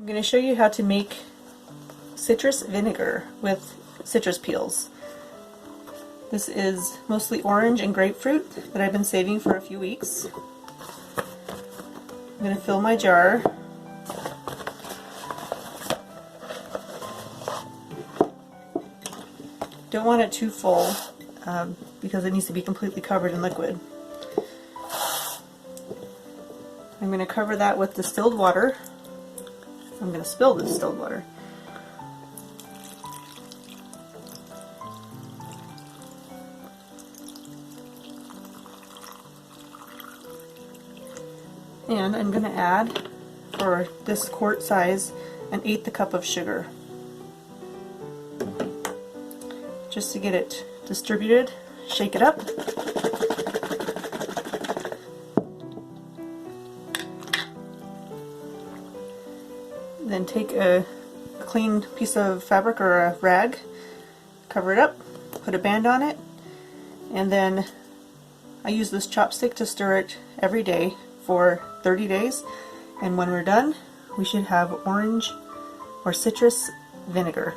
I'm going to show you how to make citrus vinegar with citrus peels. This is mostly orange and grapefruit that I've been saving for a few weeks. I'm going to fill my jar. Don't want it too full because it needs to be completely covered in liquid. I'm going to cover that with distilled water. I'm going to spill the distilled water. And I'm going to add, for this quart size, 1/8 cup of sugar. Just to get it distributed, shake it up. Then take a clean piece of fabric or a rag, cover it up, put a band on it, and then I use this chopstick to stir it every day for 30 days, and when we're done we should have orange or citrus vinegar.